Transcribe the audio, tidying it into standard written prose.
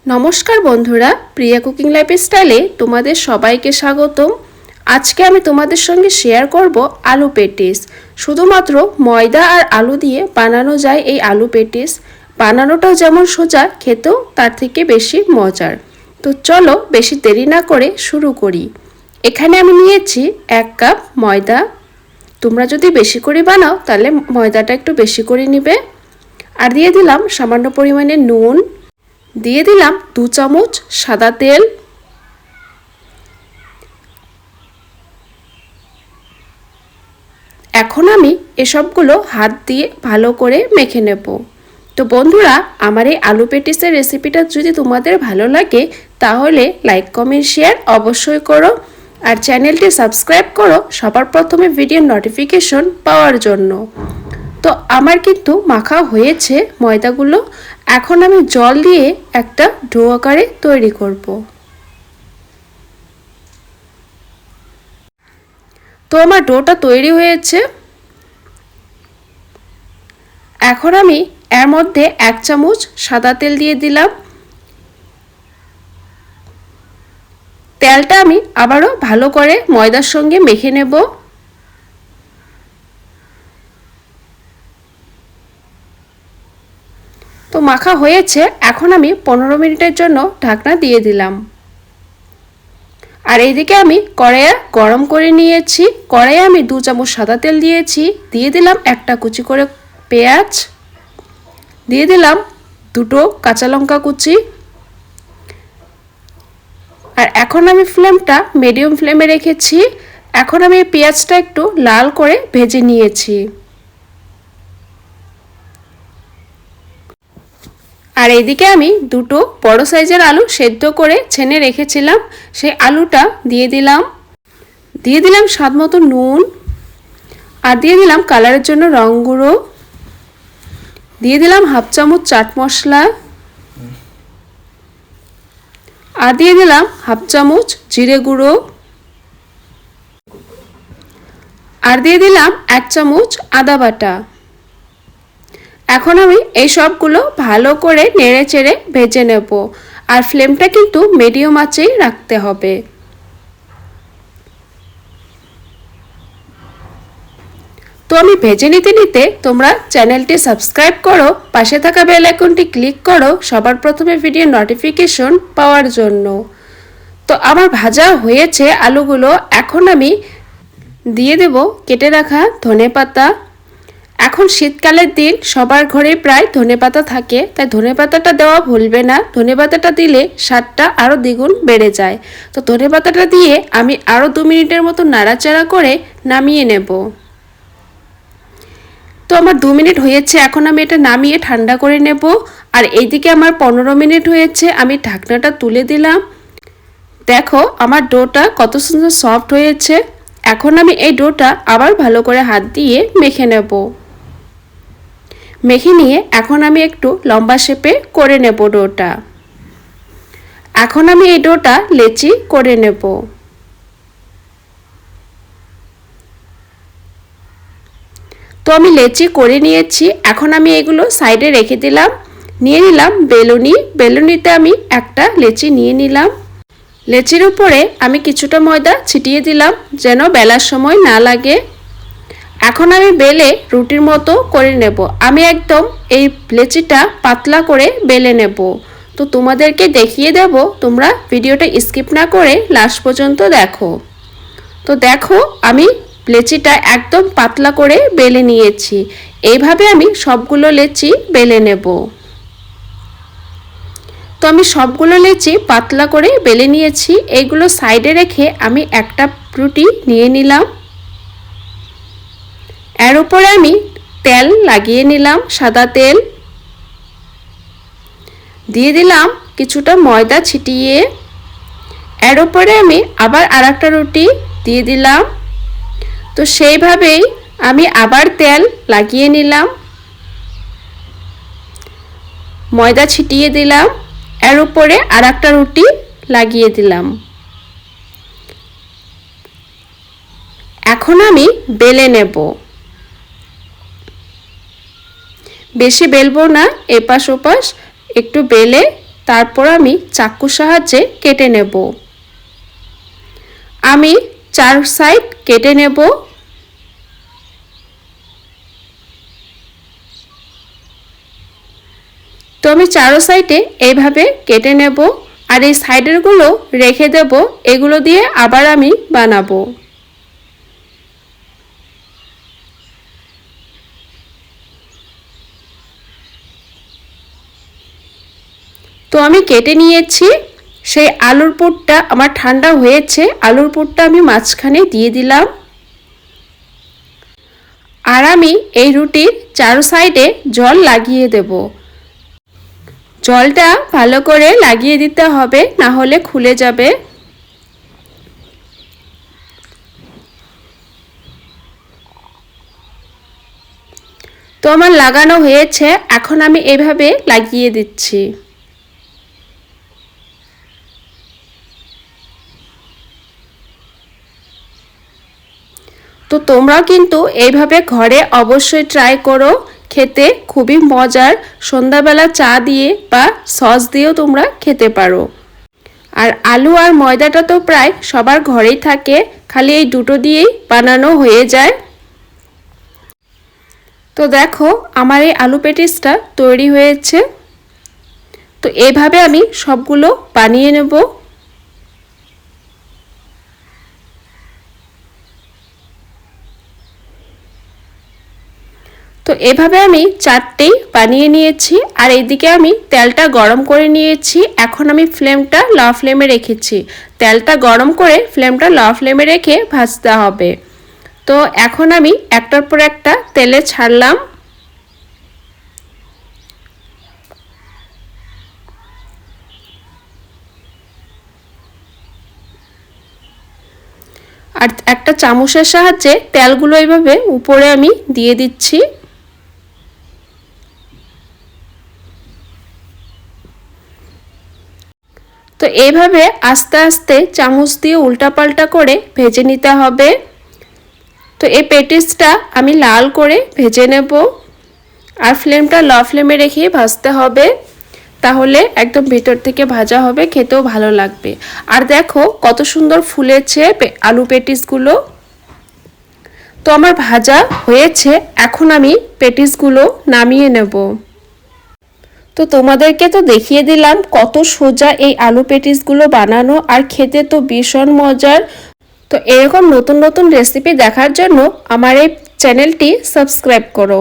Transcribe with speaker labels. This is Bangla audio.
Speaker 1: নমস্কার বন্ধুরা, প্রিয়া কুকিং লাইফস্টাইলে তোমাদের সবাইকে স্বাগতম। আজকে আমি তোমাদের সঙ্গে শেয়ার করব আলু পেটিস। শুধুমাত্র ময়দা আর আলু দিয়ে বানানো যায় এই আলু পেটিস। বানানোটাও যেমন সোজা, খেতেও তার থেকে বেশি মজার। তো চলো বেশি দেরি না করে শুরু করি। এখানে আমি নিয়েছি 1 কাপ ময়দা। তোমরা যদি বেশি করে বানাও তাহলে ময়দাটা একটু বেশি করে নিবে। আর দিয়ে দিলাম সামান্য পরিমাণে নুন, দিয়ে দিলাম 2 চামচ সাদা তেল, এখন আমি এসবগুলো হাত দিয়ে ভালো করে মেখে নেব। তো বন্ধুরা, আমার এই আলু পেটিসের রেসিপিটা যদি তোমাদের ভালো লাগে তাহলে লাইক কমেন্ট শেয়ার অবশ্যই করো, আর চ্যানেলটি সাবস্ক্রাইব করো সবার প্রথমে ভিডিও নোটিফিকেশন পাওয়ার জন্য। তো আমার কিন্তু মাখা হয়েছে ময়দাগুলো। এখন আমি জল দিয়ে একটা ডো আকারে তৈরি করব। তো আমার ডোটা তৈরি হয়েছে। এখন আমি এর মধ্যে 1 চামচ সাদা তেল দিয়ে দিলাম। তেলটা আমি আবারও ভালো করে ময়দার সঙ্গে মেখে নেব। তো মাখা হয়েছে, এখন আমি 15 মিনিটের জন্য ঢাকনা দিয়ে দিলাম। আর এইদিকে আমি কড়াইয়ে গরম করে নিয়েছি। কড়াইয়ে আমি 2 চামচ সাদা তেল দিয়েছি, দিয়ে দিলাম একটা কুচি করে পেঁয়াজ, দিয়ে দিলাম 2টো কাঁচা লঙ্কা কুচি। আর এখন আমি ফ্লেমটা মিডিয়াম ফ্লেমে রেখেছি। এখন আমি পেঁয়াজটা একটু লাল করে ভেজে নিয়েছি। আর এইদিকে আমি 2টো বড় সাইজের আলু সেদ্ধ করে ছেনে রেখেছিলাম, সেই আলুটা দিয়ে দিলাম। দিয়ে দিলাম স্বাদ মতো নুন, আর দিয়ে দিলাম কালারের জন্য রং গুঁড়ো, দিয়ে দিলাম 1/2 চামচ চাট মশলা, আর দিয়ে দিলাম 1/2 চামচ জিরে গুঁড়ো, আর দিয়ে দিলাম 1 চামচ আদা বাটা। এখন আমি এই সবগুলো ভালো করে নেড়ে চেড়ে ভেজে নেব, আর ফ্লেমটা কিন্তু মিডিয়াম আঁচেই রাখতে হবে। তো আমি ভেজে নিতে নিতে তোমরা চ্যানেলটি সাবস্ক্রাইব করো, পাশে থাকা বেল আইকনটি ক্লিক করো সবার প্রথমে ভিডিও নোটিফিকেশন পাওয়ার জন্য। তো আমার ভাজা হয়েছে আলুগুলো। এখন আমি দিয়ে দেব কেটে রাখা ধনেপাতা। এখন শীতকালের দিন সবার ঘরে প্রায় ধনেপাতা থাকে, তাই ধনেপাতাটা দেওয়া ভুলবে না। ধনেপাতাটা দিলে স্বাদটা আরও দ্বিগুণ বেড়ে যায়। তো ধনেপাতাটা দিয়ে আমি আরও 2 মিনিটের মতো নাড়াচাড়া করে নামিয়ে নেব। তো আমার 2 মিনিট হয়েছে, এখন আমি এটা নামিয়ে ঠান্ডা করে নেব। আর এইদিকে আমার 15 মিনিট হয়েছে, আমি ঢাকনাটা তুলে দিলাম। দেখো আমার ডোটা কত সুন্দর সফট হয়েছে। এখন আমি এই ডোটা আবার ভালো করে হাত দিয়ে মেখে নেব। মেখে নিয়ে এখন আমি একটু লম্বা শেপে করে নেব ডোটা। এখন আমি এই ডোটা লেচি করে নেব। তো আমি লেচি করে নিয়েছি। এখন আমি এগুলো সাইডে রেখে দিলাম। নিয়ে নিলাম বেলুনি। বেলুনিতে আমি একটা লেচি নিয়ে নিলাম। লেচির উপরে আমি কিছুটা ময়দা ছিটিয়ে দিলাম যেন বেলার সময় না লাগে। এখন আমি বেলে রুটির মতো করে নেব। আমি একদম এই লেচিটা পাতলা করে বেলে নেব। তো তোমাদেরকে দেখিয়ে দেব, তোমরা ভিডিওটা স্কিপ না করে লাস্ট পর্যন্ত দেখো। তো দেখো আমি লেচিটা একদম পাতলা করে বেলে নিয়েছি। এইভাবে আমি সবগুলো লেচি বেলে নেব। তো আমি সবগুলো লেচি পাতলা করে বেলে নিয়েছি। এইগুলো সাইডে রেখে আমি একটা রুটি নিয়ে নিলাম। এর উপরে আমি তেল লাগিয়ে নিলাম, সাদা তেল দিয়ে দিলাম, কিছুটা ময়দা ছিটিয়ে। এর উপরে আমি আবার আরেকটা রুটি দিয়ে দিলাম। তো সেইভাবেই আমি আবার তেল লাগিয়ে নিলাম, ময়দা ছিটিয়ে দিলাম, এর উপরে আরেকটা রুটি লাগিয়ে দিলাম। এখন আমি বেলে নেব। বেশি বেলবো না, এপাশ ওপাশ একটু বেলে তারপর আমি চাকুর সাহায্যে কেটে নেব। আমি 4 সাইড কেটে নেব। তো আমি 4 সাইডে এইভাবে কেটে নেব আর এই সাইডেরগুলো রেখে দেব, এগুলো দিয়ে আবার আমি বানাবো। তো আমি কেটে নিয়েছি। সেই আলুর পুরটা আমার ঠান্ডা হয়েছে, আলুর পুরটা আমি মাঝখানে দিয়ে দিলাম। আর আমি এই রুটির 4 সাইডে জল লাগিয়ে দেব। জলটা ভালো করে লাগিয়ে দিতে হবে, না হলে খুলে যাবে। তো আমার লাগানো হয়েছে, এখন আমি এভাবে লাগিয়ে দিচ্ছি। তো তোমরা কিন্তু এইভাবে ঘরে অবশ্যই ট্রাই করো, খেতে খুবই মজার। সন্ধ্যাবেলা চা দিয়ে বা সস দিয়েও তোমরা খেতে পারো। আর আলু আর ময়দাটা তো প্রায় সবার ঘরেই থাকে, খালি এই দুটো দিয়েই বানানো হয়ে যায়। তো দেখো আমার এই আলু প্যাটিসটা তৈরি হয়েছে। তো এইভাবে আমি সবগুলো বানিয়ে নেব। তো এভাবে আমি 4টেই বানিয়ে নিয়েছি। আর এইদিকে আমি তেলটা গরম করে নিয়েছি। এখন আমি ফ্লেমটা লো ফ্লেমে রেখেছি। তেলটা গরম করে ফ্লেমটা লো ফ্লেমে রেখে ভাজতে হবে। তো এখন আমি একটার পর একটা তেলে ছাড়লাম। আর একটা চামচের সাহায্যে তেলগুলো এইভাবে উপরে আমি দিয়ে দিচ্ছি। তো এইভাবে আস্তে আস্তে চামচ দিয়ে উল্টাপাল্টা করে ভেজে নিতে হবে। তো এই প্যাটিসটা আমি লাল করে ভেজে নেব। আর ফ্লেমটা লো ফ্লেমে রেখে ভাজতে হবে, তাহলে একদম ভেতর থেকে ভাজা হবে, খেতেও ভালো লাগবে। আর দেখো কত সুন্দর ফুলেছে আলু প্যাটিসগুলো। তো আমার ভাজা হয়েছে, এখন আমি প্যাটিসগুলো নামিয়ে নেব। তো তোমাদেরকে তো দেখিয়ে দিলাম কত সোজা এই আলু প্যাটিসগুলো বানানো, আর খেতে তো ভীষণ মজার। তো এরকম নতুন নতুন রেসিপি দেখার জন্য আমার এই চ্যানেলটি সাবস্ক্রাইব করো।